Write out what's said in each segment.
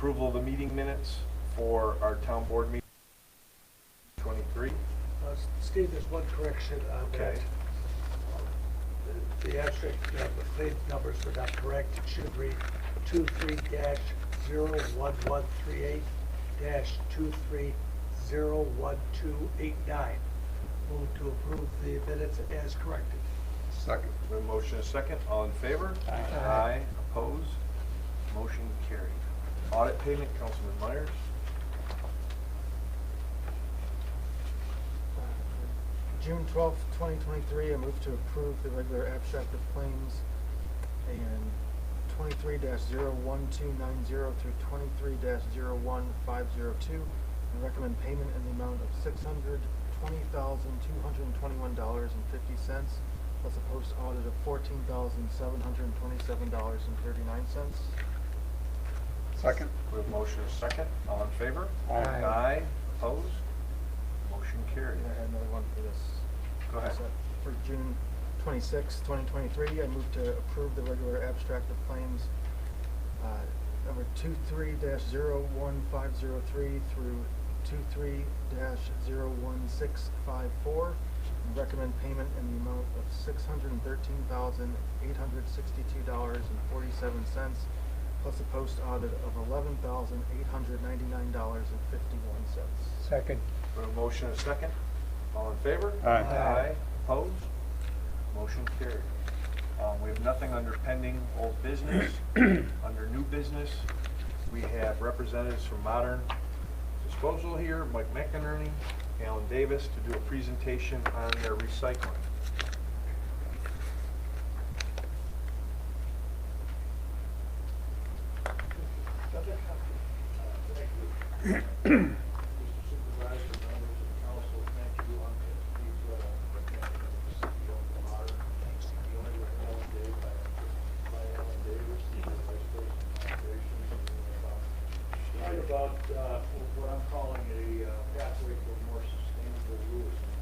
approval of the meeting minutes for our town board meeting 23. Steve, there's one correction on Okay. that. The abstract, the claim numbers were not correct. It should read 23-01138-23-01289. Move to approve the minutes as corrected. Second. We have a motion and a second. All in favor? Aye. Opposed? Motion carried. Audit payment, Councilman Myers. June 12th, 2023, I move to approve the regular abstract of claims and 23-01290 through 23-01502 and recommend payment in the amount of $620,221.50 plus a post audit of $14,727.39. Second. We have a motion and a second. All in favor? Aye. Opposed? Motion carried. And I had another one for this. Go ahead. For June 26, 2023, I move to approve the regular abstract of claims number 23-01503 through 23-01654 and recommend payment in the amount of $613,862.47 plus a post audit of $11,899.51. Second. We have a motion and a second. All in favor? Aye. Opposed? Motion carried. We have nothing under pending old business. Under new business, we have representatives from Modern Disposal here, Mike McInerney, Alan Davis, to do a presentation on their recycling. Mr. Supervisor, members of the council, thank you on these CEO of Modern. Dealing with Alan Davis, by Alan Davis, the Vice President of Operations, and about what I'm calling a pathway to a more sustainable Lewiston.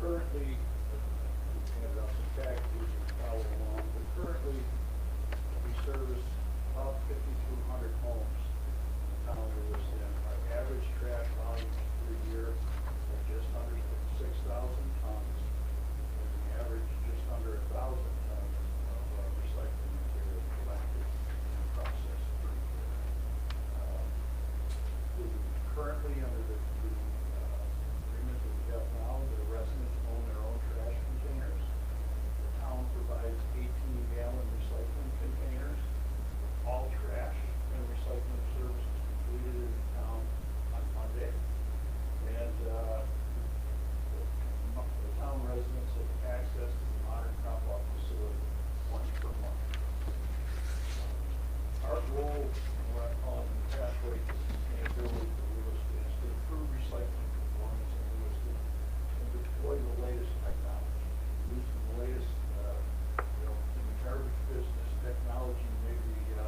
Currently, we handed out some facts, these are follow along, but currently we service about 5,200 homes. Town of Lewiston. Our average trash volumes per year are just under 6,000 tons, and we average just under 1,000 tons of recycling material collected and processed per year. Currently, under the agreement that we have now, the residents own their own trash containers. The town provides 18-gallon recycling containers, all trash and recycling services completed in the town on Monday. And the town residents have access to the Modern drop-off facility once per month. Our goal, and what I'm calling the pathway to sustainability for Lewiston, is to improve recycling performance in Lewiston and deploy the latest technology. Using the latest, in the garbage business, technology may be an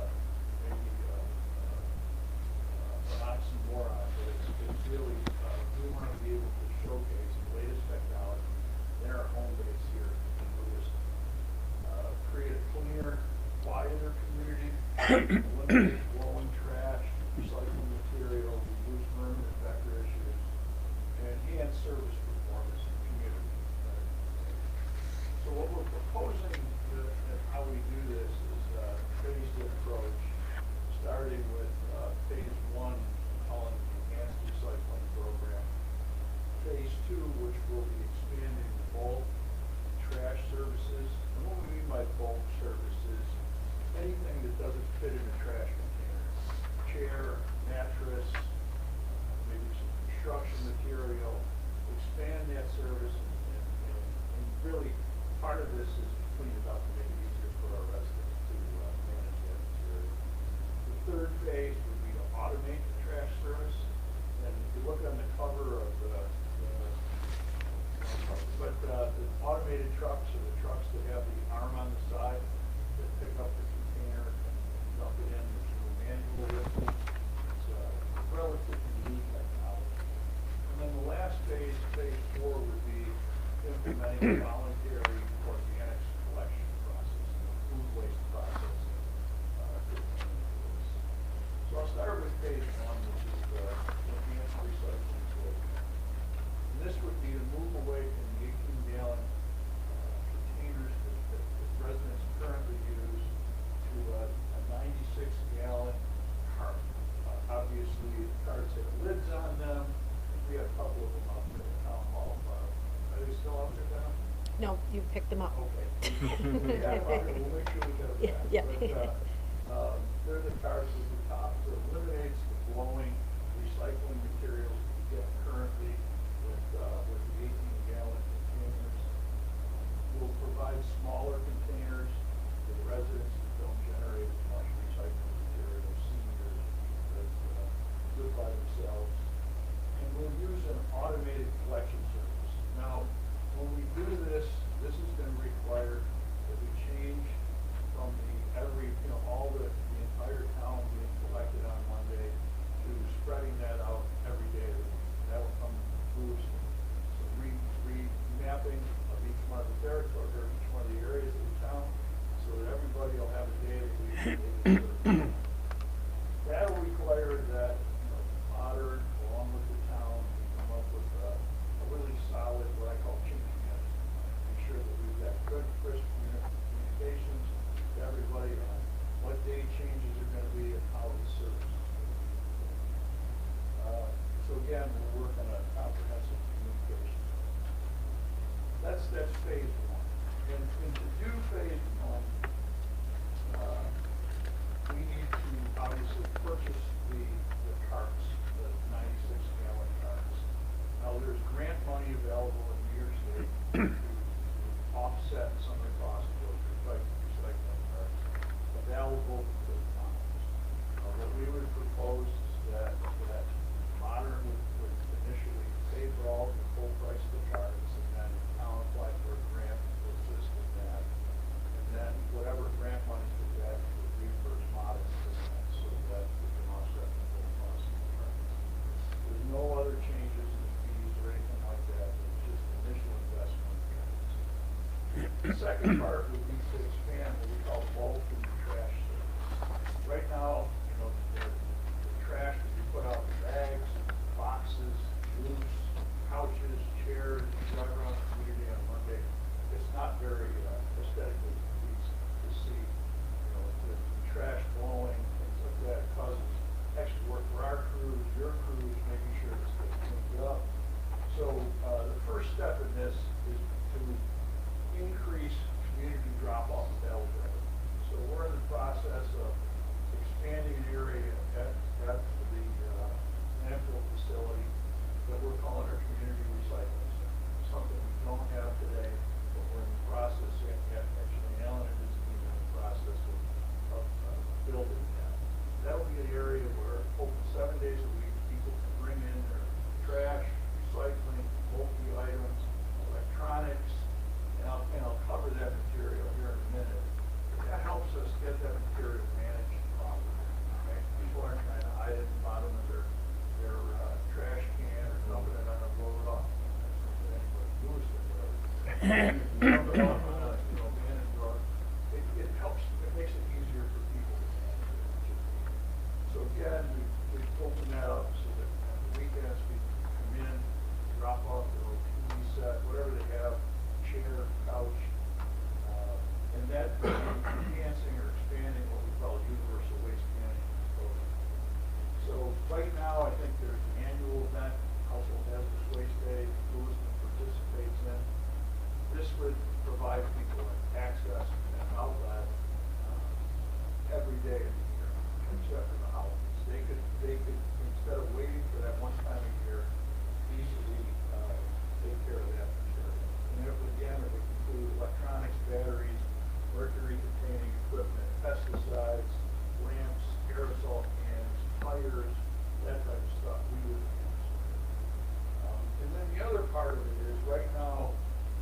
oxymoron, but it's really, we want to be able to showcase the latest technology in our home base here in Lewiston. Create a cleaner, quieter community, eliminate blowing trash, recycling material, reduce vermin and vector issues, and enhance service performance in the community. So what we're proposing and how we do this is a phased approach, starting with phase 1, calling the enhanced recycling program. Phase 2, which will be expanding the bulk trash services. And what we mean by bulk services, anything that doesn't fit in a trash container. Chair, mattress, maybe some construction material. Expand that service and really part of this is to clean it up and make it easier for our residents to manage that material. The third phase would be to automate the trash service. And if you look on the cover of the automated trucks are the trucks that have the arm on the side that pick up the container and dump it in with a manual lift. It's a relatively new technology. And then the last phase, phase 4, would be implementing a voluntary organics collection process, food waste processing. So No, you picked them up. Okay. Yeah, we'll make sure we get it back. Yeah. But, they're the cars at the top, so it eliminates the blowing recycling materials we get currently with the 18-gallon containers. We'll provide smaller containers for the residents that don't generate as much recycling material, seniors, that live by themselves. And we'll use an automated collection service. Now, when we do this, this is going to require that we change from all the entire town being collected on Monday to spreading that out every day of the week. That will come from Lewiston. So remapping of each one of the territories, or each one of the areas of the town, so that everybody will have a day of the week that they can serve. That will require that, Modern, along with the town, come up with a really solid, what I call change management. Make sure that we've got good, crisp communications to everybody on what day changes are going to be and how the service is going to be. So again, we're working on comprehensive communication. That's phase one. And to do phase one, we need to obviously purchase the carts, the 96-gallon carts. Now, there's grant money available in New York State to offset some of the cost of those recycling carts available to the towns. What we would propose is that Modern would initially pay for all the full price of the carts, and then the town apply for a grant to assist in that. And then whatever grant money we get would reimburse Modern for that, so that we can offset the full cost of the carts. There's no other changes in fees or anything like that. It's just initial investment in carts. The second part would be to expand what we call bulk and trash service. Right now, the trash that we put out in bags, boxes, roofs, couches, chairs, drive around the community on Monday, it's not very aesthetically pleasing to see, the trash blowing, things like that, causes extra work for our crews, your crews, making sure it's cleaned up. So the first step in this is to increase community drop-off availability. So we're in the process of expanding an area at the landfill facility that we're calling our community recycling center. Something we don't have today, but we're in the process, actually Alan and his team are in the process of building that. That'll be an area where open 7 days a week, people can bring in their trash, recycling, bulky items, electronics, and I'll cover that material here in a minute. That helps us get that material managed properly. Okay? People aren't trying to hide it in the bottom of their trash can or dumping it on a road off. Anybody does it, whatever. Dump it off on a abandoned road. It helps. It makes it easier for people to manage it. So again, we've opened that up so that on the weekends people can come in, drop off their old TV set, whatever they have, chair, couch, and that enhancing or expanding what we call universal waste management program. So right now, I think there's an annual event, Household Hazardous Waste Day, Lewiston participates in. This would provide people access and outlet every day of the year, except for the holidays. They could instead of waiting for that one time a year, easily take care of that material. And it would include electronics, batteries, mercury-containing equipment, pesticides, lamps, aerosol cans, tires, that type of stuff. We would answer. And then the other part of it is right now,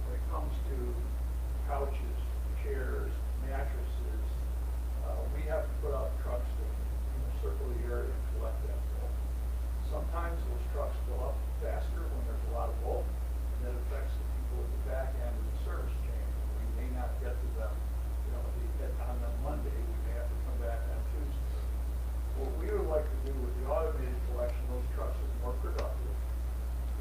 when it comes to couches, chairs, mattresses, we have to put out trucks that circle the area and collect that bulk. Sometimes those trucks fill up faster when there's a lot of bulk, and that affects the people at the back end of the service chain. We may not get to them, on the Monday, we may have to come back on Tuesday. What we would like to do with the automated collection, those trucks are more productive,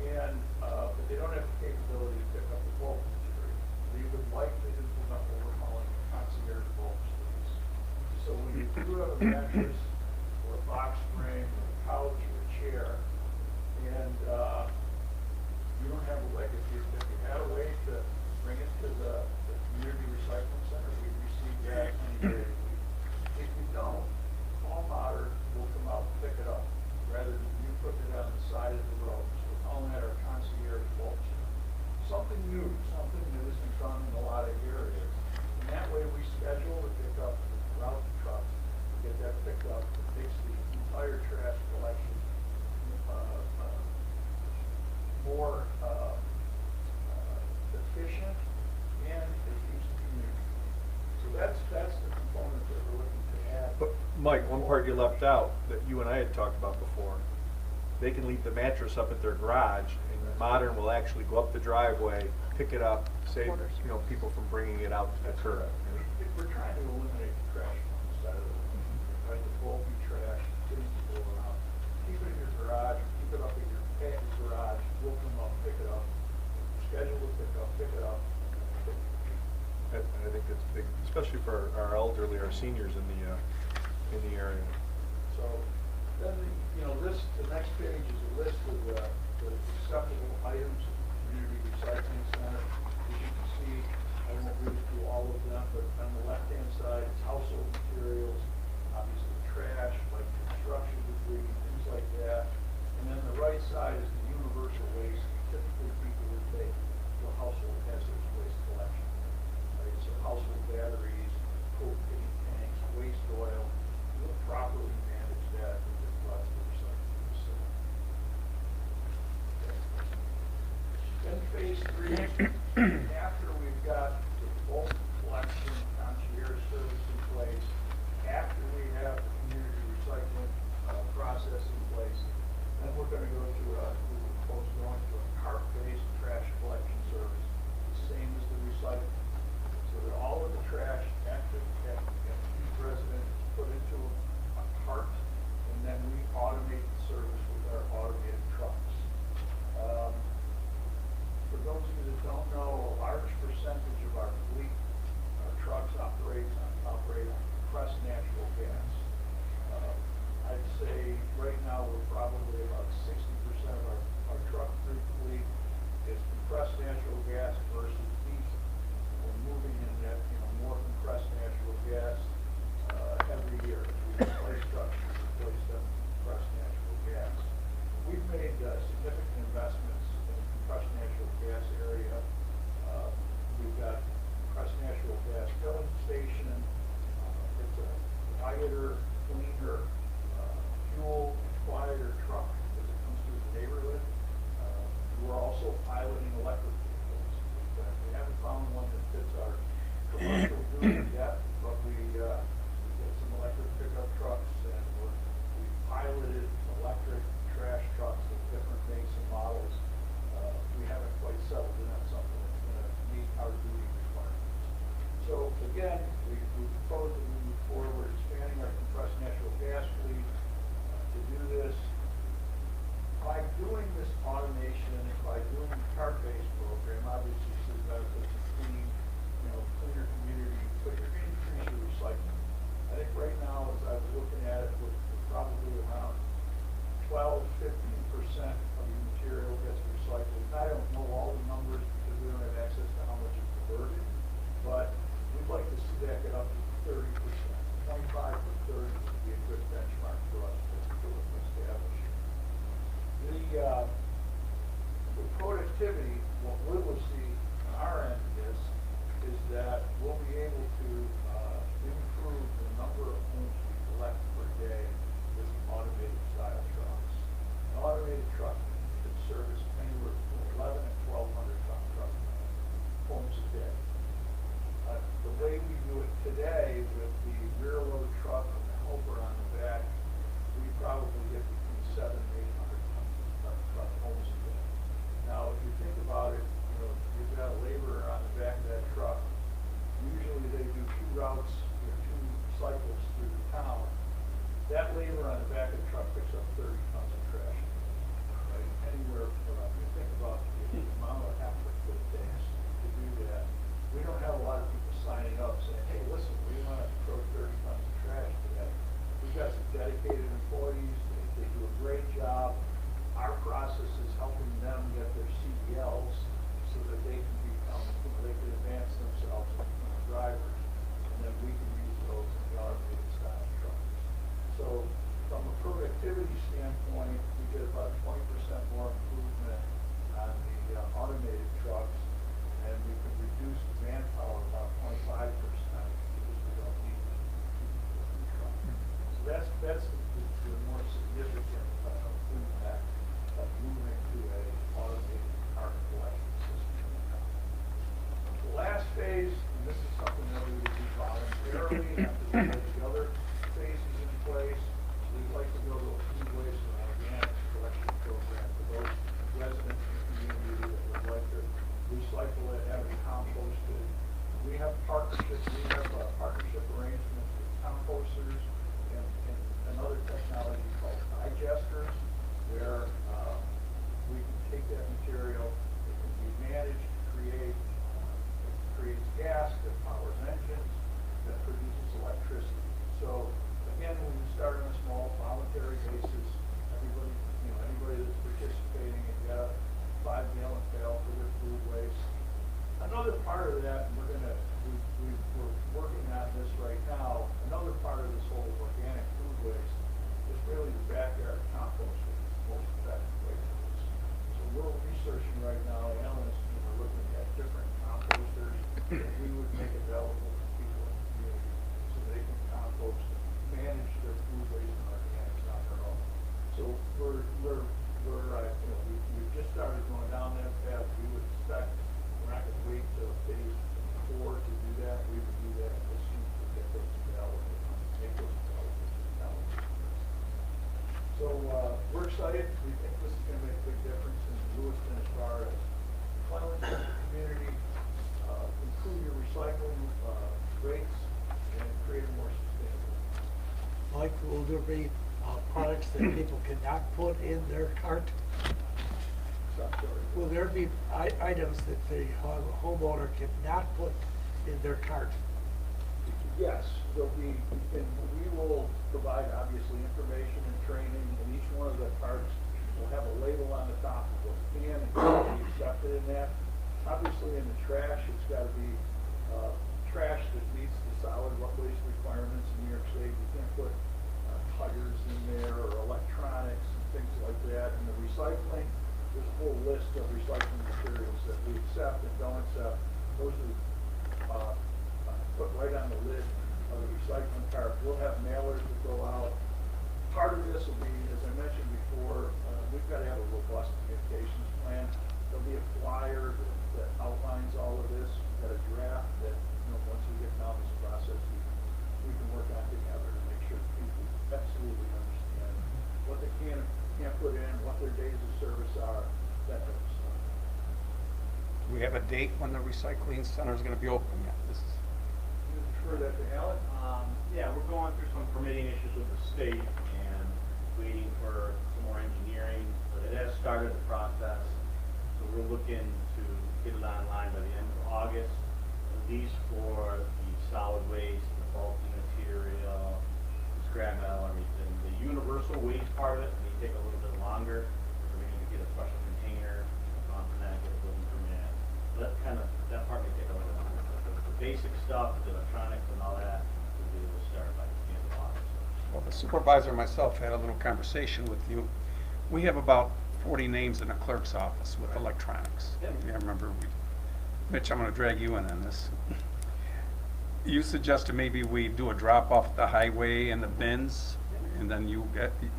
and but they don't have the capability to pick up the bulk material. We would like to implement what we're calling a concierge bulk service. So when you do have a mattress or a box frame or a couch or a chair, and you don't have if you had a way to bring it to the community recycling center, we receive that any day of the week. If you don't, call Modern, we'll come out and pick it up, rather than you putting it on the side of the road. So we're calling that our concierge bulk. Something new, something that isn't done in a lot of areas. And that way we schedule the pickup, route the trucks, get that picked up, it makes the entire trash collection more efficient, and it keeps the community. So that's the component that we're looking to add. But Mike, one part you left out that you and I had talked about before, they can leave the mattress up at their garage, and Modern will actually go up the driveway, pick it up, save, you know, people from bringing it out to the curb. We're trying to eliminate the trash on the side of the road, right? The bulky trash, things to go around. Keep it in your garage, keep it up in your patio garage, we'll come up, pick it up, schedule the pickup, pick it up. I think that's big, especially for our elderly, our seniors in the area. So, then, the next page is a list of the acceptable items at the community recycling center. As you can see, I won't read through all of them, but on the left-hand side, it's household materials, obviously trash, like construction debris, things like that. And then the right side is the universal waste, typically people would take to a household hazardous waste collection. Right? So household batteries, propane tanks, waste oil, we'll properly manage that and get brought to the recycling facility. Then phase 3, after we've got the bulk collection concierge service in place, after we have the community recycling process in place, then we're going to go to we were proposed going to a cart-based trash collection service, the same as the recycling. So that all of the trash after each resident is put into a cart, and then we automate the service with our automated trucks. For those of you that don't know, a large percentage of our fleet, our trucks operate on compressed natural gas. I'd say right now we're probably about 60% of our truck fleet is compressed natural gas versus diesel. We're moving in that, more compressed natural gas every year. We replace trucks, we replace them with compressed natural gas. We've made significant investments in the compressed natural gas area. We've got compressed natural gas filling station. It's a quieter, cleaner, fuel quieter truck as it comes through the neighborhood. We're also piloting electric vehicles. We haven't found one that fits our commercial duty yet, but we get some electric pickup trucks, and we piloted electric trash trucks with different makes and models. We haven't quite settled in on something that's going to meet our duty requirements. So again, we propose that we move forward expanding our compressed natural gas fleet to do this. By doing this automation and by doing the cart-based program, obviously you see benefits of cleaner community, but you're going to increase your recycling. I think right now, as I was looking at it, we're probably around 12-15% of your material gets recycled. I don't know all the numbers because we don't have access to how much is converted, but we'd like to see that get up to 30%. 25 to 30 would be a good benchmark for us to establish. The productivity, what we will see on our end of this is that we'll be able to improve the number of homes we collect per day with automated style trucks. An automated truck can service anywhere between 11 and 1,200 ton homes a day. The way we do it today with the rear load truck and the helper on the back, we probably get between 700 and 800 ton homes a day. Now, if you think about it, you've got a laborer on the back of that truck. Usually they do 2 routes, 2 cycles through the town. That laborer on the back of the truck picks up 30 tons of trash. Right? Anywhere from, you think about the amount of effort that it takes to do that. We don't have a lot of people signing up saying, hey, listen, we want to throw 30 tons of trash today. We've got some dedicated employees. They do a great job. Our process is helping them get their CDLs, so that they can become, they can advance themselves as drivers, and then we can use those in the automated style trucks. So from a productivity standpoint, we get about 20% more improvement on the automated trucks, and we can reduce the manpower about 25% because we don't need the truck. So that's the more significant impact of moving to a automated car collection system. The last phase, and this is something that we would do voluntarily after we get the other phases in place, we'd like to go to a food waste and organic collection program for those residents in the community that would like to recycle it, have it composted. We have partnerships, partnership arrangements with composters and another technology called digesters, where we can take that material, it can be managed to create, it creates gas that powers engines, that produces electricity. So again, when we start on a small voluntary basis, anybody that's participating and get a 5-gallon pail for their food waste. Another part of that, and we're working on this right now, another part of this whole organic food waste is really the backyard compost, which is the most effective way to do this. So we're researching right now, Alan and team are looking at different composters that we would make available to people in the community so they can compost and manage their food waste and organics on their own. So we've just started going down that path. We would expect, we're not gonna wait till phase 4 to do that. We would do that as soon as we get those available, make those available to the town. So, we're excited. We think this is gonna make a big difference in Lewiston as far as cleanliness in the community, improve your recycling, rates, and create a more sustainable. Mike, will there be products that people cannot put in their cart? Will there be items that the homeowner cannot put in their cart? Yes, there'll be, and we will provide obviously information and training, and each one of the carts will have a label on the top of what can and can't be accepted in that. Obviously in the trash, it's gotta be, trash that meets the solid waste requirements in New York State. You can't put tires in there or electronics and things like that. And the recycling, there's a whole list of recycling materials that we accept and don't accept. Those are put right on the lid of the recycling cart. We'll have mailers that go out. Part of this will be, as I mentioned before, we've got to have a robust communications plan. There'll be a flyer that outlines all of this. We've got a draft that, once we get down this process, we can work on together to make sure people absolutely understand what they can and can't put in, what their days of service are, that type of stuff. Do we have a date when the recycling center is going to be open yet? You refer that to Alan? Yeah, we're going through some permitting issues with the state and waiting for some more engineering. But it has started the process, so we're looking to get it online by the end of August. At least for the solid waste, the bulky material, the scrap metal, everything. The universal waste part of it may take a little bit longer. We're going to get a special container from that, get a building permit. So that part may take a little bit longer. But the basic stuff, the electronics and all that, we'll be able to start by the end of August. Well, the supervisor and myself had a little conversation with you. We have about 40 names in the clerk's office with electronics. Yep. Yeah, I remember. Mitch, I'm going to drag you in on this. You suggested maybe we do a drop off at the highway and the bins, and then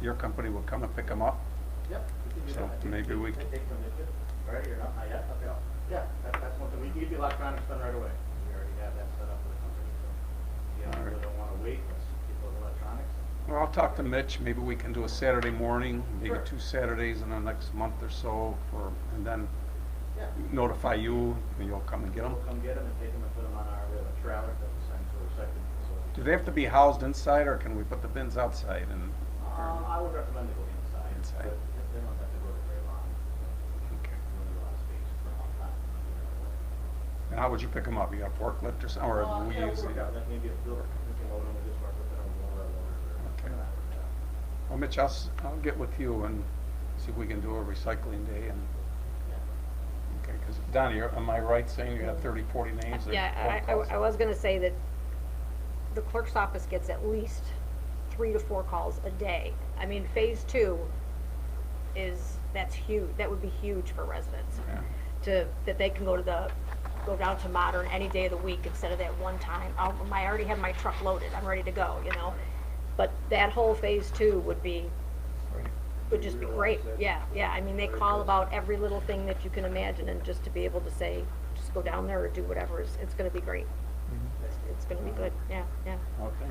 your company will come and pick them up? Yep. We can do So that. maybe we can take them to right or not yet? Okay. Yeah, that's one thing. We can give you electronics done right away. We already have that set up with the company. So if you really don't want to wait, let's get those electronics. Well, I'll talk to Mitch. Maybe we can do a Saturday morning, maybe Sure. 2 Saturdays in the next month or so, and then Yeah. notify you, and you'll come and get them. We'll come get them and take them and put them on our trailer that we send to a recycling facility. Do they have to be housed inside, or can we put the bins outside? And I would recommend to go inside. Inside. But they don't have to go very long. Okay. We need a lot of space for a long time. And how would you pick them up? You got a forklift or something, or we Yeah, use we'll it? work out. Like maybe a builder, we can load them with this work with it on one of our loaders or Okay. something like that. Well, Mitch, I'll get with you and see if we can do a recycling day. And Yeah. okay, because Donnie, am I right saying you got 30, 40 names? of Yeah, phone calls? I was gonna say that the clerk's office gets at least 3 to 4 calls a day. I mean, phase 2 that's huge, that would be huge for residents. Yeah. That they can go down to Modern any day of the week instead of that one time. I already have my truck loaded, I'm ready to go, you know? But that whole phase 2 would just be great, yeah, I mean, they call about every little thing that you can imagine, and just to be able to say, just go down there or do whatever, it's gonna be great. It's gonna be good, yeah. Okay.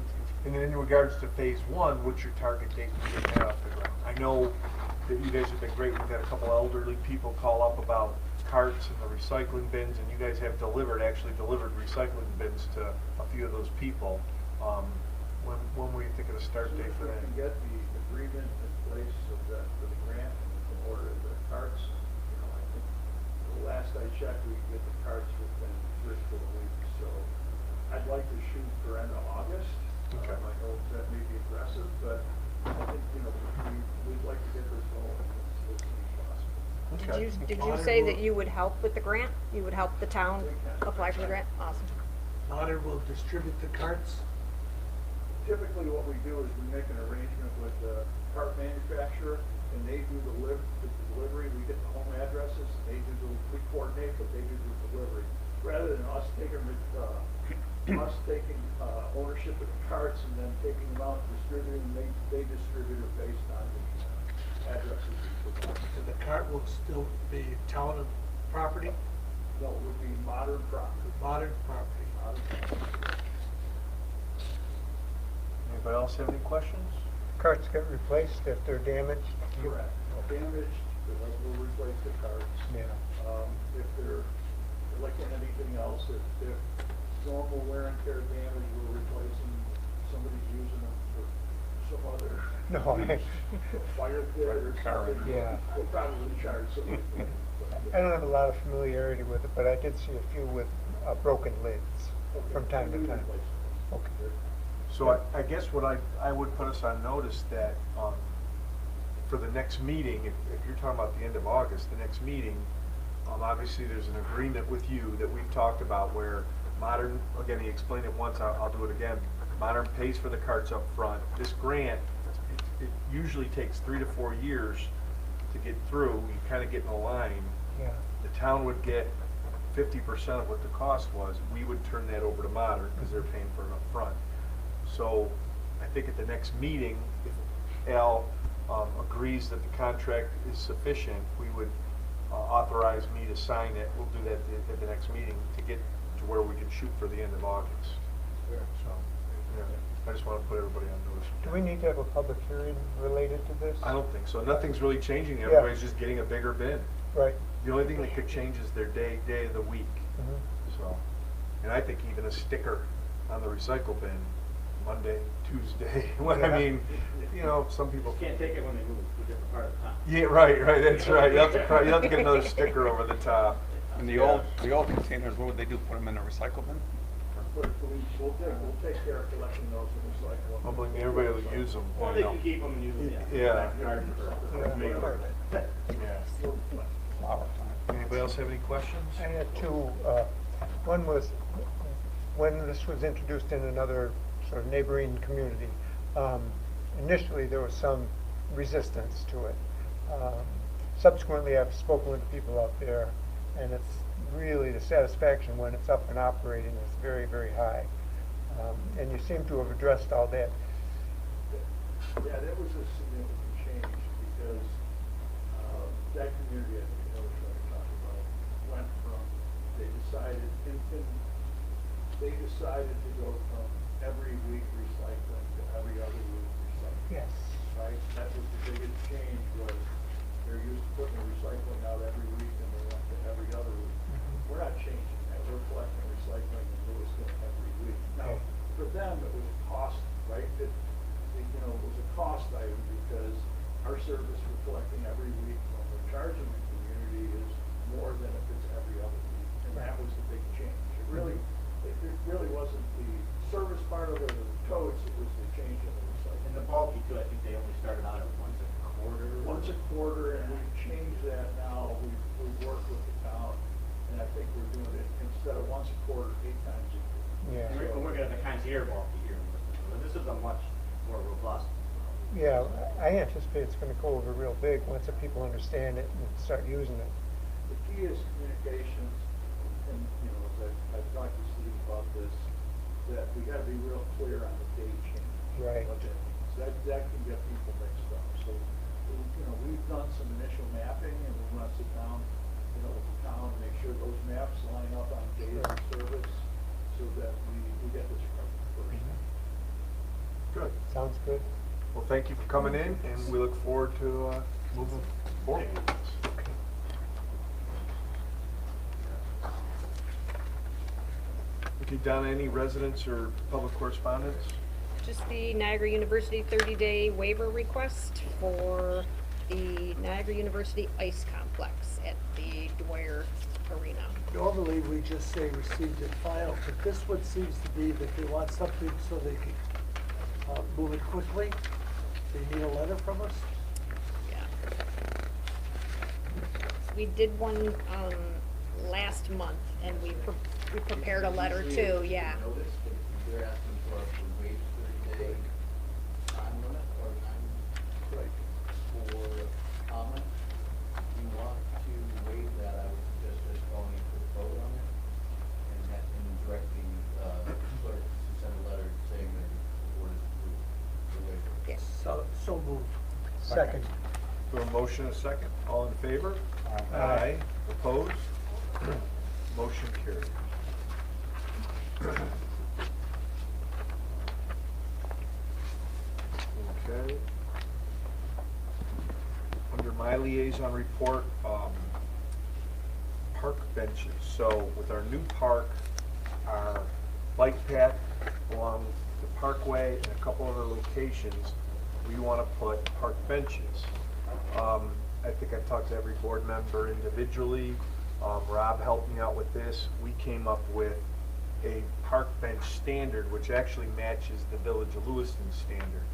And then in regards to phase 1, what's your target date to get that off the ground? I know that you guys have been great. We've had a couple elderly people call up about carts and the recycling bins, and you guys have actually delivered recycling bins to a few of those people. When were you thinking of start date for that? As soon as we can get the agreement in place of that, for the grant, and we can order the carts, you know, I think the last I checked, we could get the carts within 3 or 4 weeks, so I'd like to shoot for end of August. Okay. I know that may be aggressive, but I think, you know, we'd like to get this going as soon as possible. Did you say that you would help with the grant? You would help the town apply for the grant? Awesome. Modern will distribute the carts. Typically, what we do is we make an arrangement with the cart manufacturer, and they do the delivery. We get the home addresses, we coordinate, but they do the delivery. Rather than us taking ownership of the carts and then taking them out and distributing them, they distribute it based on the addresses we provide. So the cart will still be town property, No, it would be Modern property. modern property. Modern property. Anybody else have any questions? Carts get replaced if they're damaged? Correct. Damaged, we'll replace the carts. Yeah. If they're, like anything else, if normal wear and tear damage, we're replacing, somebody's using them for some other No, fire pit or something. Yeah. We'll probably charge some. I don't have a lot of familiarity with it, but I did see a few with broken lids from time to time. Okay. So I guess what I would put us on notice that for the next meeting, if you're talking about the end of August, the next meeting, obviously there's an agreement with you that we've talked about where Modern, again, he explained it once, I'll do it again. Modern pays for the carts up front. This grant, it usually takes 3 to 4 years to get through. You kind of get in a line. Yeah. The town would get 50% of what the cost was. We would turn that over to Modern because they're paying for it up front. So I think at the next meeting, if Al agrees that the contract is sufficient, we would authorize me to sign it. We'll do that at the next meeting to get to where we can shoot for the end of August. Yeah. So, yeah, I just want to put everybody on notice. Do we need to have a public hearing related to this? I don't think so. Nothing's really changing. Yeah. Everybody's just getting a bigger bin. Right. The only thing that could change is their day of the week. Mhm. So, and I think even a sticker on the recycle bin, Monday, Tuesday. What I Yeah. mean, you know, some people Can't take it when they move to a different part of town. Yeah, right. That's right. You have to get another sticker over the top. And the old containers, what would they do? Put them in a recycle bin? We'll take care of collecting those and recycling them. Well, believe me, everybody will use them. Or they can keep them and use them, yeah. Yeah. Backyard for mail. Yeah. Flower time. Anybody else have any questions? I had two. One was when this was introduced in another sort of neighboring community. Initially, there was some resistance to it. Subsequently, I've spoken with people out there, and it's really the satisfaction when it's up and operating is very, very high. And you seem to have addressed all that. Yeah, that was a significant change because that community, I think you know what I'm talking about, went from, they decided to go from every week recycling to every other week recycling. Yes. Right? That was the biggest change was they're used to putting the recycling out every week and they went to every other week. We're not changing that. We're collecting recycling in Lewiston every week. Now, for them, it was a cost, right? It was a cost item because our service for collecting every week when we're charging the community is more than if it's every other week. And that was the big change. It really wasn't the service part of it or the totes, it was the change in the recycling. And the bulky too, I think they only started out at once a quarter. Once a quarter, and we've changed that now. We've worked with the town And I think we're doing it instead of once a quarter, 8 times a year. Yeah. And we're gonna have the concierge bulky here, but this is a much more robust. Yeah, I anticipate it's gonna go over real big once the people understand it and start using it. The key is communications, and, you know, as I've talked to Steve about this, that we gotta be real clear on the date change. Right. What that means. That can get people mixed up. So, you know, we've done some initial mapping, and we want to sit down, you know, with the town and make sure those maps line up on days of service, so that we get this right first. Good. Sounds good. Well, thank you for coming in, and we look forward to moving forward with this. Okay, Donna, any residents or public correspondence? Just the Niagara University 30-day waiver request for the Niagara University Ice Complex at the Dwyer Arena. Normally, we just say received and filed, but this one seems to be that they want something so they can move it quickly. They need a letter from us? Yeah. We did one, last month, and we prepared a letter too, yeah. Notice that they're asking for us to waive 30-day time limit or time Right. for comment. If you want to waive that, I would suggest just calling for the vote on it and direct the clerk to send a letter saying that the board has approved the waiver. Yes. So moved. Second. We have a motion and a second. All in favor? Aye. Opposed? Motion carried. Okay. Under my liaison report, park benches. So with our new park, our bike path along the parkway and a couple other locations, we want to put park benches. I think I've talked to every board member individually. Rob helped me out with this. We came up with a park bench standard, which actually matches the Village of Lewiston standard.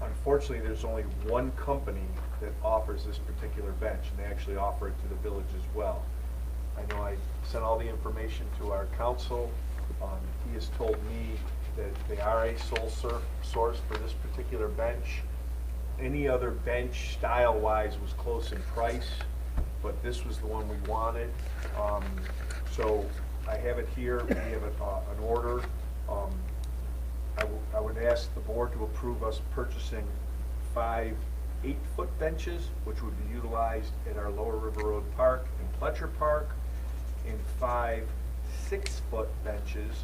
Unfortunately, there's only one company that offers this particular bench, and they actually offer it to the village as well. I know I sent all the information to our council. He has told me that they are a sole source for this particular bench. Any other bench style-wise was close in price, but this was the one we wanted. So I have it here. We have an order. I would ask the board to approve us purchasing 5 8-foot benches, which would be utilized at our Lower River Road Park and Pletcher Park, and 5 6-foot benches,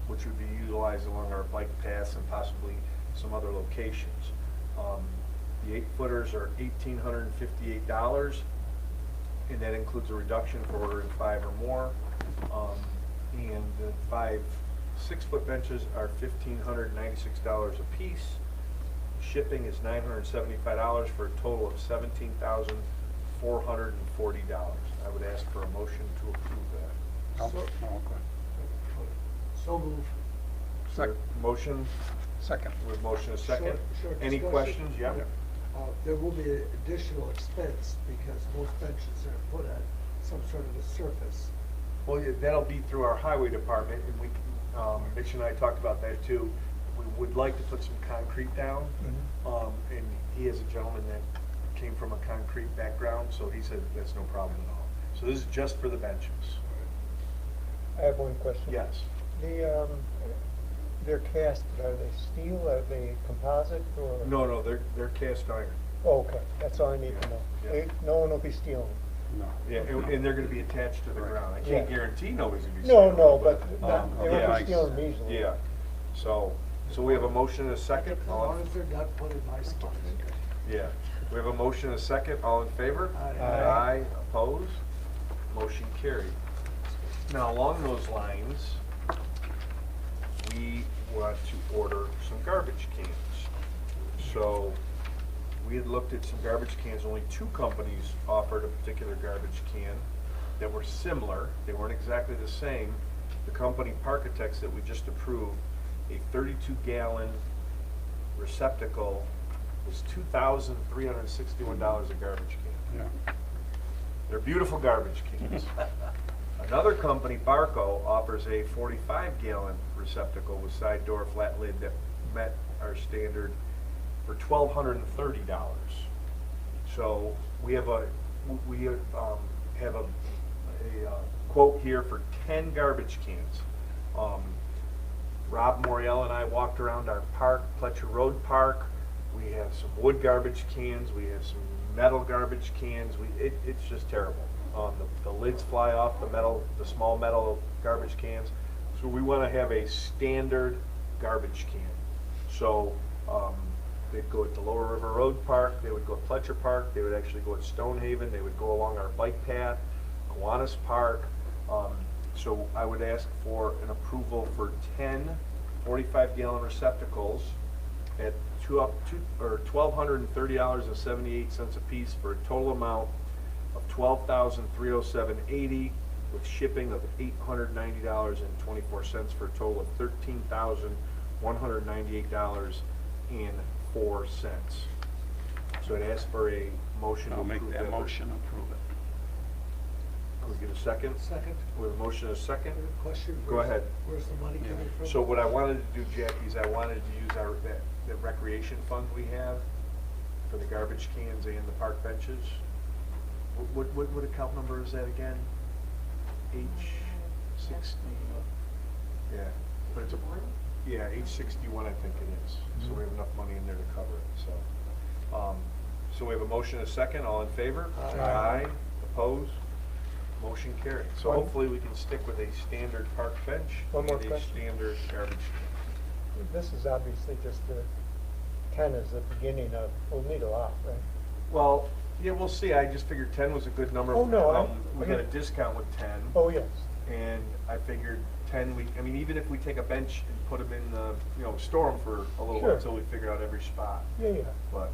which would be utilized along our bike paths and possibly some other locations. The 8-footers are $1,858, and that includes a reduction for ordering 5 or more. And the 5 6-foot benches are $1,596 a piece. Shipping is $975 for a total of $17,440. I would ask for a motion to approve that. Oh, okay. So moved. Second. Motion, Second. with motion a second. Short Any discussion. questions? Yeah. There will be additional expense because most benches are put on some sort of a surface. Well, yeah, that'll be through our highway department, and we, Mitch and I talked about that too. We would like to put some concrete down, and he is a gentleman that came from a concrete background, so he said that's no problem at all. So this is just for the benches. I have one question. Yes. They're cast, are they steel, are they composite, or? No, they're cast iron. Oh, okay, that's all I need to know. Yeah. No one will be stealing. No. Yeah, and they're gonna be attached to the ground. I can't Yeah. guarantee nobody's gonna be No, stealing. no, but they yeah, won't be stealing them easily. Yeah, so we have a motion and a second. As long as they're not put in my spots. Yeah, we have a motion and a second. All in favor? Aye. Aye, opposed? Motion carried. Now, along those lines, we want to order some garbage cans. So, we had looked at some garbage cans. Only 2 companies offered a particular garbage can that were similar. They weren't exactly the same. The company Parkitex that we just approved, a 32-gallon receptacle was $2,361 a garbage can. Yeah. They're beautiful garbage cans. Another company, Barco, offers a 45-gallon receptacle with side door flat lid that met our standard for $1,230. So we have a quote here for 10 garbage cans. Rob Moriel and I walked around our park, Pletcher Road Park. We have some wood garbage cans. We have some metal garbage cans. It's just terrible. The lids fly off the small metal garbage cans. So we want to have a standard garbage can. So they'd go at the Lower River Road Park. They would go at Pletcher Park. They would actually go at Stonehaven. They would go along our bike path, Kiwanis Park. So I would ask for an approval for 10 45-gallon receptacles at $1,230.78 a piece for a total amount of $12,307.80 with shipping of $890.24 for a total of $13,198.04. So I'd ask for a motion to I'll approve make that motion, approve it. Can we get a second? Second. We have a motion and a second. Question? Go ahead. Where's the money coming from? So what I wanted to do, Jackie, is I wanted to use the recreation fund we have for the garbage cans and the park benches. What account number is that again? H60. Yeah, but it's H61 I think it is. So we have enough money in there to cover it. So we have a motion and a second. All in favor? Aye. Opposed? Motion carried. So One- hopefully we can stick with a standard park bench One more and a question. standard garbage can. This is obviously just the 10 is the beginning of, we'll need a lot, right? Well, yeah, we'll see. I just figured 10 was a good number. Oh, no, We got a discount with 10. Oh, yes. And I figured 10, I mean, even if we take a bench and put them in the, store them for a little Sure. while until we figure out every spot. Yeah, yeah. But,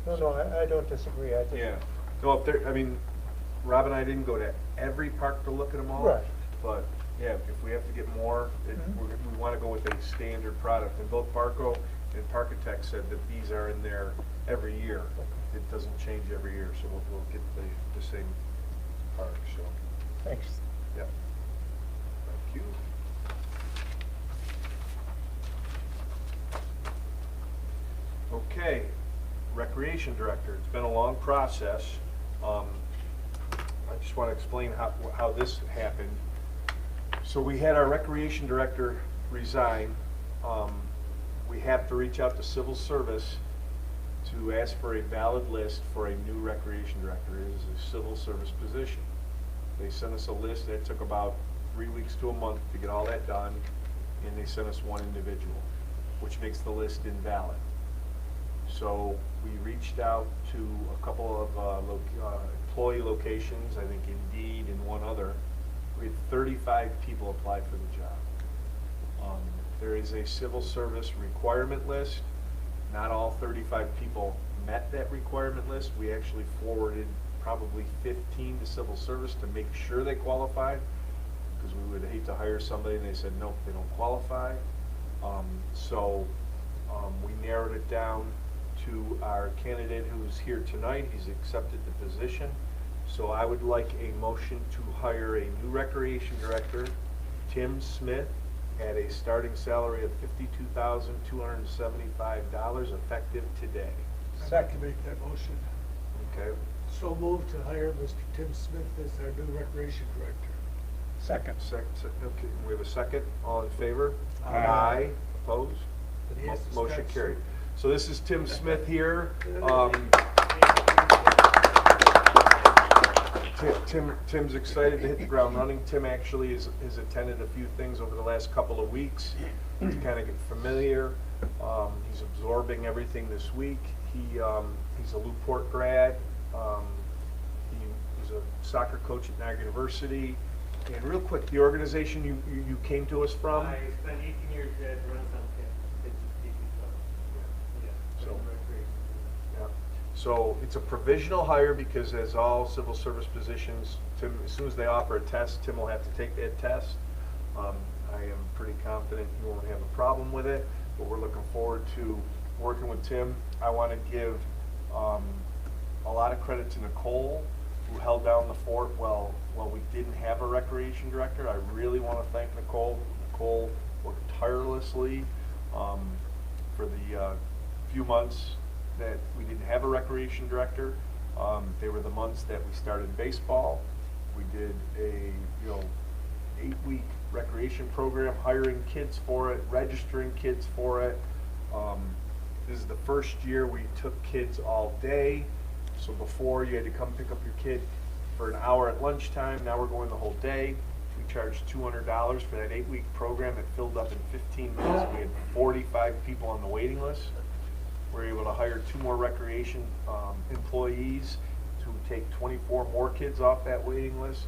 No, I don't disagree. I just. yeah. So if there, I mean, Rob and I didn't go to every park to look at them all. Right. But, yeah, if we have to get more, Mhm. we want to go with a standard product. And both Barco and Parkitect said that these are in there every year. It doesn't change every year, so we'll get the same park, so, Thanks. yeah. Thank you. Okay, Recreation Director, it's been a long process. I just want to explain how this happened. So we had our Recreation Director resign. We have to reach out to Civil Service to ask for a valid list for a new Recreation Director. It is a civil service position. They sent us a list that took about 3 weeks to a month to get all that done, and they sent us one individual, which makes the list invalid. So we reached out to a couple of employee locations, I think Indeed and one other. We had 35 people apply for the job. There is a civil service requirement list. Not all 35 people met that requirement list. We actually forwarded probably 15 to civil service to make sure they qualified, because we would hate to hire somebody and they said, nope, they don't qualify. We narrowed it down to our candidate who's here tonight. He's accepted the position. So I would like a motion to hire a new Recreation Director, Tim Smith, at a starting salary of $52,275 effective today. I'd like to make that motion. Okay. So moved to hire Mr. Tim Smith as our new recreation director. Second. Okay, we have a second. All in favor? Aye. Opposed? But he has to Motion start carried. soon. So this is Tim Smith here. Tim's excited to hit the ground running. Tim actually has attended a few things over the last couple of weeks to kind of get familiar. He's absorbing everything this week. He's a Newport grad. He was a soccer coach at Niagara University. And real quick, the organization you came to us from? I spent 18 years at Renaissance Campus, So- recreation. Yeah. So it's a provisional hire because as all civil service positions, Tim, as soon as they offer a test, Tim will have to take that test. I am pretty confident he won't have a problem with it, but we're looking forward to working with Tim. I want to give a lot of credit to Nicole who held down the fort while we didn't have a recreation director. I really want to thank Nicole. Nicole worked tirelessly for the few months that we didn't have a recreation director. They were the months that we started baseball. We did a 8-week recreation program, hiring kids for it, registering kids for it. This is the first year we took kids all day. So before you had to come pick up your kid for an hour at lunchtime. Now we're going the whole day. We charged $200 for that 8-week program. It filled up in 15 minutes. We had 45 people on the waiting list. We were able to hire 2 more recreation employees to take 24 more kids off that waiting list.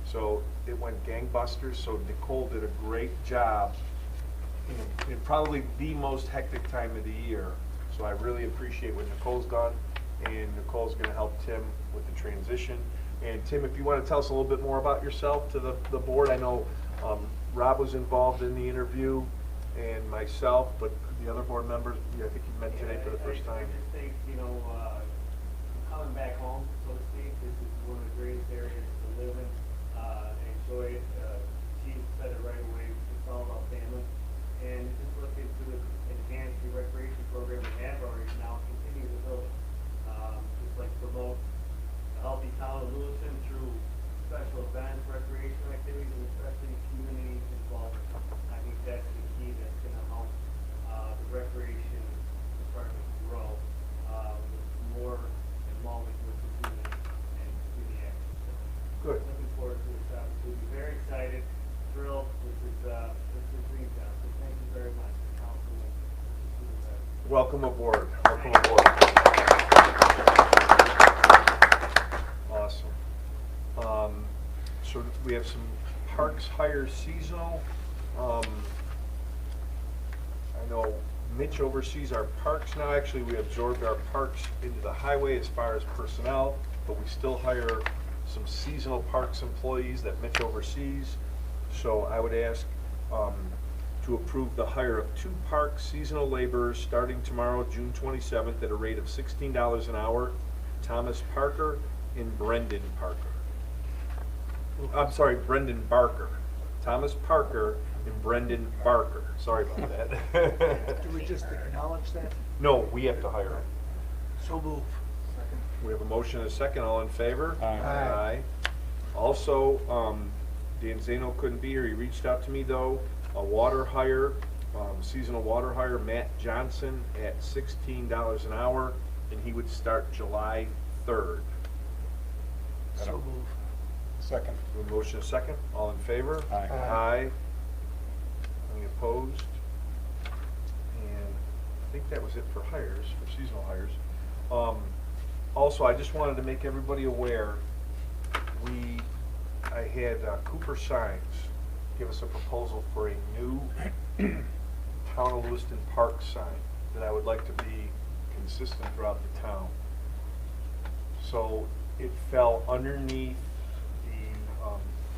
So it went gangbusters. So Nicole did a great job in probably the most hectic time of the year. So I really appreciate what Nicole's done, and Nicole's going to help Tim with the transition. And Tim, if you want to tell us a little bit more about yourself to the board. I know Rob was involved in the interview, and myself, but the other board members, I think you met today for the first time. I just think, coming back home, so to speak, this is one of the greatest areas to live in. I enjoy it. Chief said it right away. It's all about family. And just looking to enhance the recreation program we have already now, continue to build, just like promote a healthy town of Lewiston through special events, recreation activities, and especially community involvement. I think that's the key that's going to help the recreation department grow with more involvement with the community and community action. Good. Looking forward to this opportunity. Very excited, thrilled. This is dream job. So thank you very much, Councilman. Welcome aboard. Welcome aboard. Awesome. So we have some parks hire seasonal. I know Mitch oversees our parks now. Actually, we absorbed our parks into the highway as far as personnel, but we still hire some seasonal parks employees that Mitch oversees. So I would ask to approve the hire of 2 park seasonal laborers starting tomorrow, June 27th, at a rate of $16 an hour, Thomas Parker and Brendan Parker. I'm sorry, Brendan Barker. Thomas Parker and Brendan Barker. Sorry about that. Do we just acknowledge that? No, we have to hire him. So move. We have a motion and a second. All in favor? Aye. Aye. Also, Dan Zano couldn't be here. He reached out to me though. A water hire, seasonal water hire, Matt Johnson at $16 an hour, and he would start July 3rd. So move. Second. We have a motion and a second. All in favor? Aye. Aye. Any opposed? And I think that was it for hires, for seasonal hires. Also, I just wanted to make everybody aware, I had Cooper Signs give us a proposal for a new Town of Lewiston Park sign that I would like to be consistent throughout the town. So it fell underneath the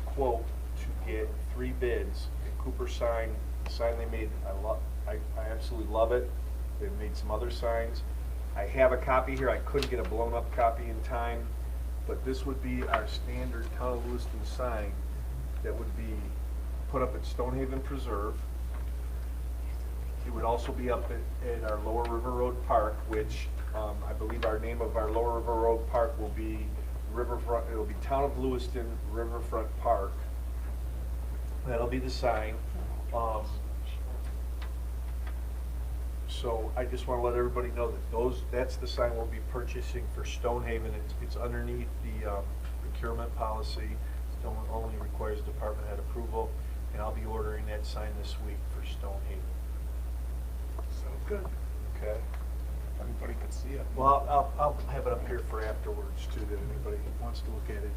quote to get 3 bids. And Cooper Sign, the sign they made, I absolutely love it. They've made some other signs. I have a copy here. I couldn't get a blown up copy in time, but this would be our standard Town of Lewiston sign that would be put up at Stonehaven Preserve. It would also be up at our Lower River Road Park, which I believe our name of our Lower River Road Park will be Riverfront. It'll be Town of Lewiston Riverfront Park. That'll be the sign. So I just want to let everybody know that that's the sign we'll be purchasing for Stonehaven. It's underneath the procurement policy. It only requires department head approval, and I'll be ordering that sign this week for Stonehaven. Sounds good. Okay. Everybody could see it. Well, I'll have it up here for afterwards too, that anybody wants to look at it.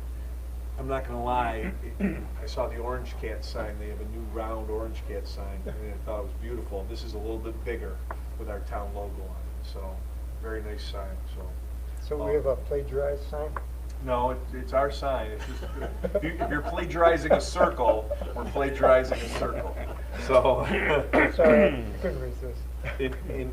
I'm not gonna lie, I saw the Orange Cat sign. They have a new round Orange Cat sign, and I thought it was beautiful. This is a little bit bigger with our town logo on it, so very nice sign. So we have a plagiarized sign? No, it's our sign. It's just, if you're plagiarizing a circle, we're plagiarizing a circle. So. Sorry, I couldn't resist.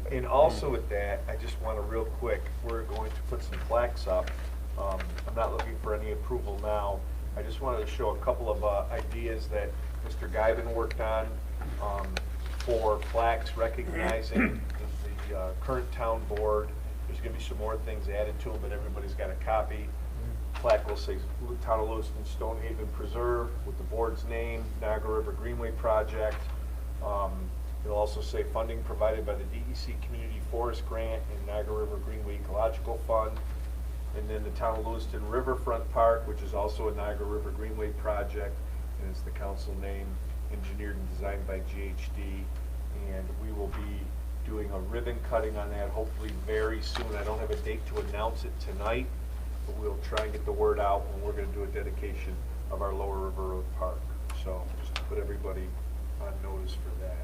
And also with that, I just want to real quick, we're going to put some plaques up I'm not looking for any approval now. I just wanted to show a couple of ideas that Mr. Guyben worked on for plaques recognizing the current town board. There's going to be some more things added to it, but everybody's got a copy. Plaque will say Town of Lewiston Stonehaven Preserve with the board's name, Niagara River Greenway Project. It'll also say funding provided by the DEC Community Forest Grant and Niagara River Greenway Ecological Fund. And then the Town of Lewiston Riverfront Park, which is also a Niagara River Greenway project, and it's the council name, engineered and designed by GHD. And we will be doing a ribbon cutting on that hopefully very soon. I don't have a date to announce it tonight, but we'll try and get the word out when we're going to do a dedication of our Lower River Road Park. So just to put everybody on notice for that.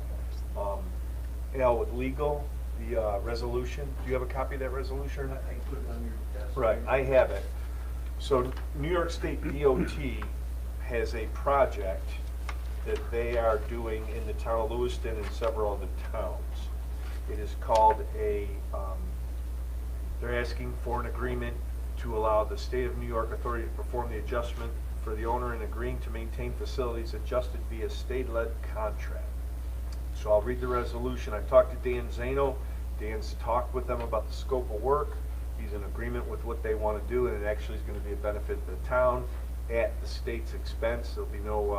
Al, with legal, the resolution, do you have a copy of that resolution? I put it on your desk. Right, I have it. So New York State DOT has a project that they are doing in the town of Lewiston and several other towns. It is called they're asking for an agreement to allow the State of New York Authority to perform the adjustment for the owner and agreeing to maintain facilities adjusted via state-led contract. So I'll read the resolution. I've talked to Dan Zano. Dan's talked with them about the scope of work. He's in agreement with what they want to do, and it actually is going to be a benefit to the town at the state's expense. There'll be no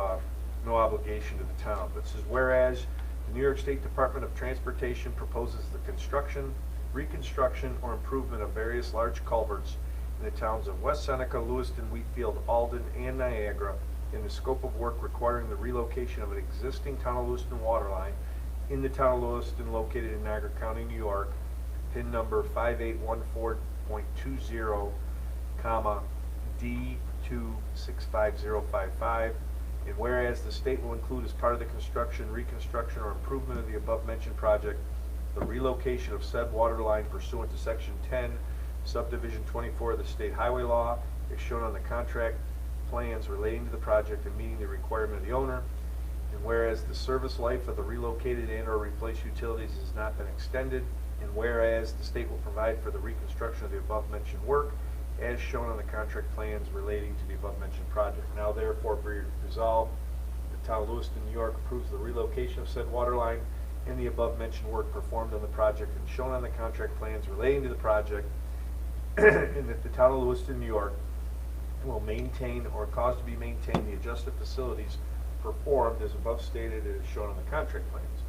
obligation to the town. But it says, whereas the New York State Department of Transportation proposes the construction, reconstruction, or improvement of various large culverts in the towns of West Seneca, Lewiston, Wheatfield, Alden, and Niagara, in the scope of work requiring the relocation of an existing Town of Lewiston water line in the Town of Lewiston located in Niagara County, New York, PIN number 5814.20, comma, D265055. And whereas the state will include as part of the construction, reconstruction, or improvement of the above-mentioned project, the relocation of said water line pursuant to Section 10, Subdivision 24 of the State Highway Law, as shown on the contract plans relating to the project and meeting the requirement of the owner. And whereas the service life of the relocated and/or replaced utilities has not been extended, and whereas the state will provide for the reconstruction of the above-mentioned work as shown on the contract plans relating to the above-mentioned project. Now therefore be resolved, the Town of Lewiston, New York approves the relocation of said water line and the above-mentioned work performed on the project and shown on the contract plans relating to the project, and that the Town of Lewiston, New York will maintain or cause to be maintained the adjusted facilities performed as above stated and as shown on the contract plans.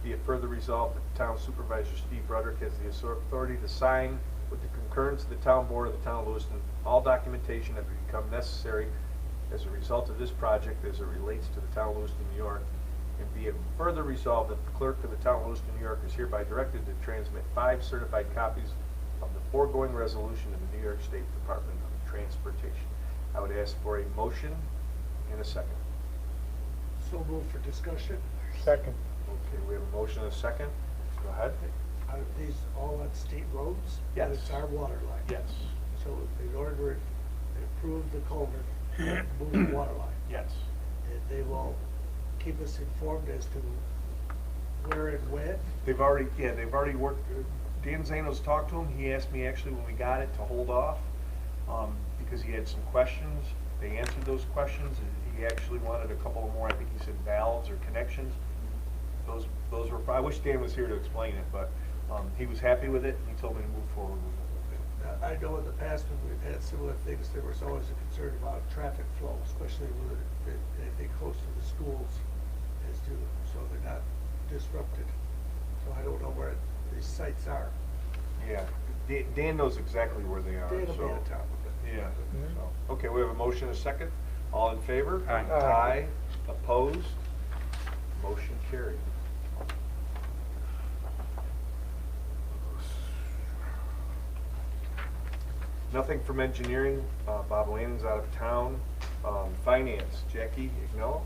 Be it further resolved that the town supervisor Steve Broderick has the authority to sign with the concurrence of the town board of the Town of Lewiston all documentation that would become necessary as a result of this project as it relates to the Town of Lewiston, New York. And be it further resolved that the clerk of the Town of Lewiston, New York is hereby directed to transmit 5 certified copies of the foregoing resolution to the New York State Department of Transportation. I would ask for a motion and a second. So move for discussion. Second. Okay, we have a motion and a second. Go ahead. Are these all on state roads? Yes. And it's our water line? Yes. So in order to improve the culvert, move the water line, Yes. and they will keep us informed as to where and when? They've already worked. Dan Zano's talked to him. He asked me actually when we got it to hold off because he had some questions. They answered those questions, and he actually wanted a couple more. I think he said valves or connections. Those were. I wish Dan was here to explain it, but he was happy with it, and he told me to move forward with it. I know in the past when we've had similar things, there was always a concern about traffic flow, especially with anything close to the schools as to, so they're not disrupted. So I don't know where these sites are. Yeah, Dan knows exactly where they are. Dan will be so- on top of it. Yeah. So, okay, we have a motion and a second. All in favor? Aye. Aye. Opposed? Motion carried. Nothing from engineering. Bob Lannon's out of town. Finance, Jackie Ignell.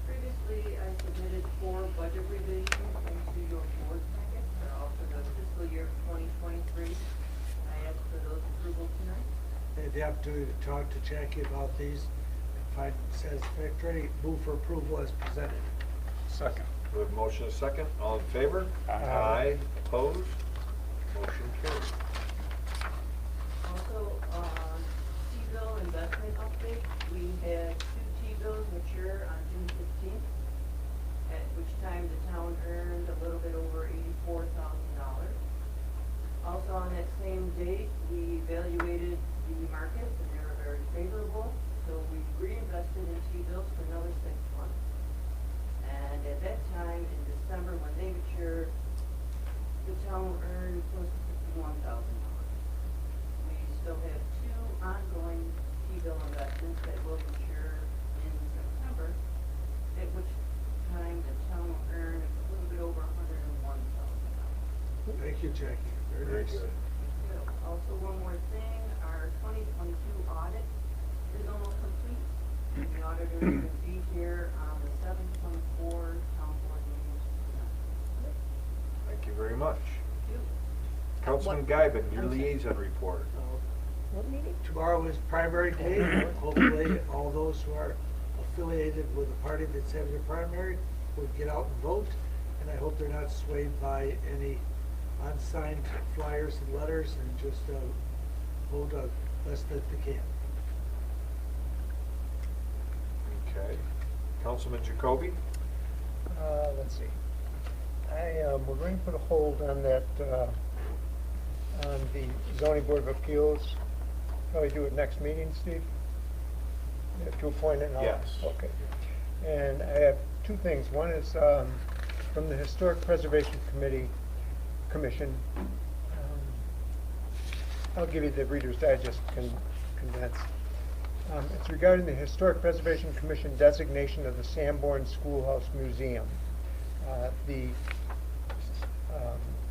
Previously, I submitted 4 budget revisions into your board packet, they're all for the fiscal year 2023. I ask for those approval tonight. They had the opportunity to talk to Jackie about these and find them satisfactory. Move for approval as presented. Second. We have a motion and a second. All in favor? Aye. Aye. Opposed? Motion carried. Also, T-bill investment update, we had 2 T-bills mature on June 15th, at which time the town earned a little bit over $84,000. Also on that same date, we evaluated the market and they were very favorable, so we reinvested in T-bills for another 6 months. And at that time, in December, when they matured, the town earned close to $51,000. We still have 2 ongoing T-bill investments that will mature in September, at which time the town will earn a little bit over $101,000. Thank you, Jackie. Very nice. good. Also, one more thing, our 2022 audit is almost complete. The auditor is going to be here on the 7/24 town board meeting. Thank you very much. Thank you. Councilman Giben, your liaison report. What meeting? Tomorrow is primary day. Hopefully, all those who are affiliated with the party that's having a primary will get out and vote. And I hope they're not swayed by any unsigned flyers and letters and just vote best that they can. Okay. Councilman Jacoby? Let's see. We're going to put a hold on that, on the zoning board of appeals. Probably do it next meeting, Steve? You have to appoint it now? Yes. Okay. And I have 2 things. One is from the Historic Preservation Commission. I'll give you the Reader's Digest condensed. It's regarding the Historic Preservation Commission designation of the Sanborn Schoolhouse Museum. The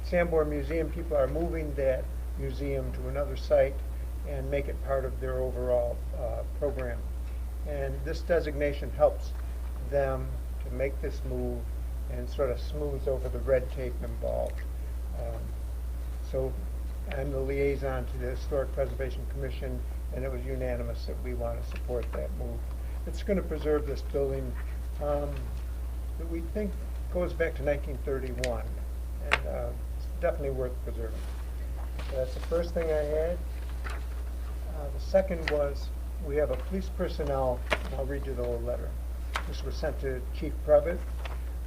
Sanborn Museum people are moving that museum to another site and make it part of their overall program. And this designation helps them to make this move and sort of smooths over the red tape involved. So I'm the liaison to the Historic Preservation Commission, and it was unanimous that we want to support that move. It's going to preserve this building that we think goes back to 1931, and it's definitely worth preserving. So that's the first thing I had. The second was, we have a police personnel, and I'll read you the whole letter. This was sent to Chief Previtt.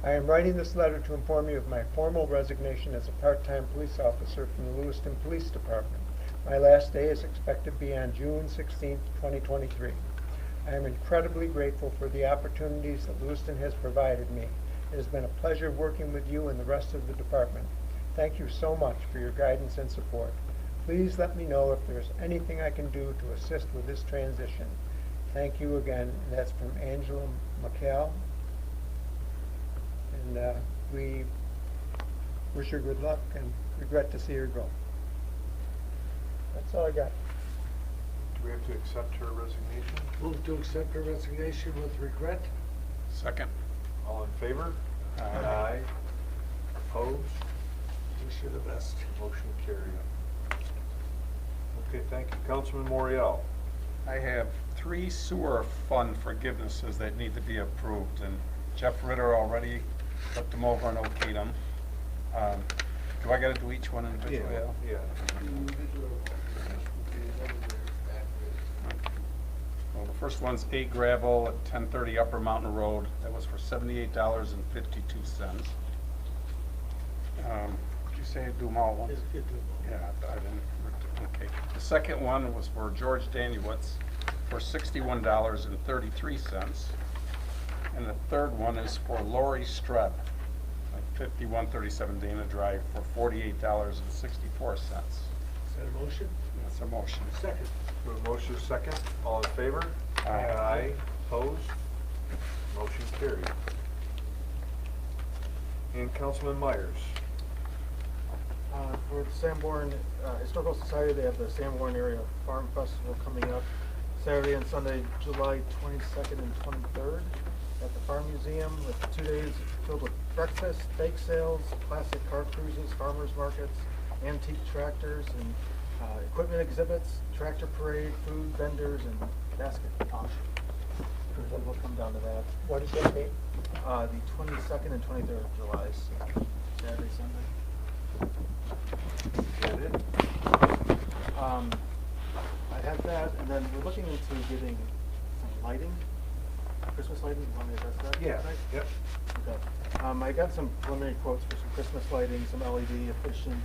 I am writing this letter to inform you of my formal resignation as a part-time police officer from the Lewiston Police Department. My last day is expected to be on June 16, 2023. I am incredibly grateful for the opportunities that Lewiston has provided me. It has been a pleasure working with you and the rest of the department. Thank you so much for your guidance and support. Please let me know if there's anything I can do to assist with this transition. Thank you again. And that's from Angela McCall. And we wish her good luck and regret to see her go. That's all I got. Do we have to accept her resignation? Move to accept her resignation with regret. Second. All in favor? Aye. Opposed? Wish her the best. Motion carried. Okay, thank you. Councilman Morial. I have 3 sewer fund forgivenesses that need to be approved, and Jeff Ritter already looked them over and okayed them. Do I gotta do each one individually? Al? Yeah. Well, the first one's A gravel at 1030 Upper Mountain Road. That was for $78.52. Did you say do them all at once? It's good to know. Yeah, I didn't. Okay. The second one was for George Daniewicz for $61.33. And the third one is for Lori Streb at 5137 Dana Drive for $48.64. Is that a motion? That's a motion. Second. We have a motion is second. All in favor? Aye. Opposed? Motion carried. And Councilman Myers. For the Sanborn Historical Society, they have the Sanborn Area Farm Festival coming up Saturday and Sunday, July 22nd and 23rd at the Farm Museum, with 2 days filled with breakfast, bake sales, classic car cruises, farmers markets, antique tractors, and equipment exhibits, tractor parade, food vendors, and basket auction. We'll come down to that. What is that date? The 22nd and 23rd of July, so Saturday, Sunday. Is that it? looking into getting some lighting, Christmas lighting, you want me to address that? Yeah, tonight? yep. Okay. I got some preliminary quotes for some Christmas lighting, some LED efficient,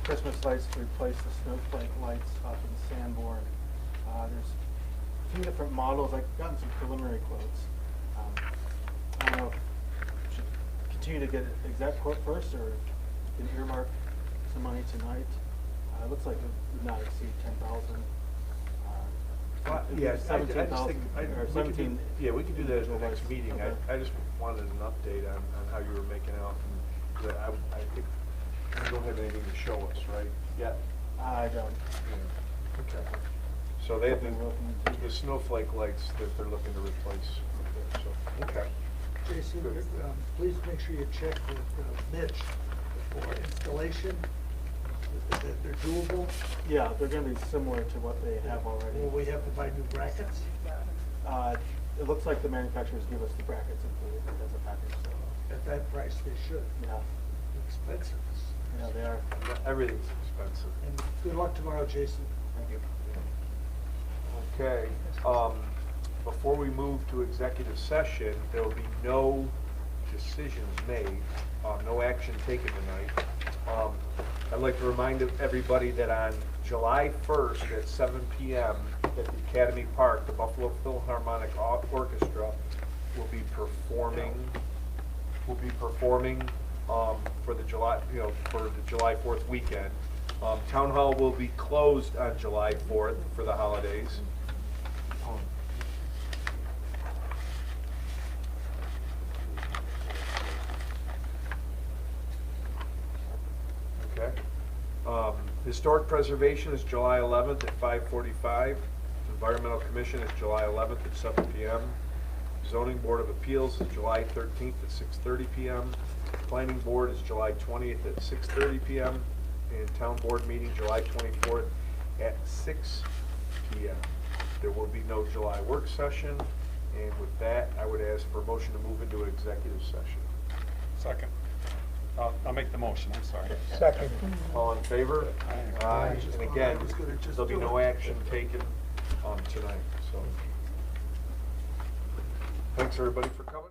Christmas lights to replace the snowflake lights up in Sanborn. There's a few different models. I've gotten some preliminary quotes. I don't know if we should continue to get an exact quote first, or you can earmark some money tonight. It looks like it would not exceed 10,000. Yeah, I just 17,000 think, or we could do, 17. yeah, we could do that at the next individual meeting. lights. Okay. I just wanted an update on how you were making out, and that I think, you don't have anything to show us, right? Yeah. I don't. Yeah. Okay. So they have Something we're looking into. the snowflake lights that they're looking to replace, so, okay. Jason, Good. please make sure you check with Mitch for installation, that they're doable. Yeah, they're gonna be similar to what they have already. Will we have to buy new brackets? It looks like the manufacturers give us the brackets included as a package, so, At that price, they should. yeah, Expensive. yeah, they are. Everything's expensive. And good luck tomorrow, Jason. Thank you. Okay, before we move to executive session, there will be no decisions made, no action taken tonight. I'd like to remind everybody that on July 1st at 7 p.m. at the Academy Park, the Buffalo Philharmonic Orchestra will be performing for the July 4th weekend. Town Hall will be closed on July 4th for the holidays. Okay. Historic Preservation is July 11th at 5:45. Environmental Commission is July 11th at 7 p.m. Zoning Board of Appeals is July 13th at 6:30 p.m. Planning Board is July 20th at 6:30 p.m. And Town Board meeting July 24th at 6 p.m. There will be no July work session. And with that, I would ask for a motion to move into an executive session. Second. I'll make the motion, I'm sorry. Second. All in favor? Aye. And again, I was gonna just there'll be do no it. action taken tonight, so. Thanks, everybody, for coming.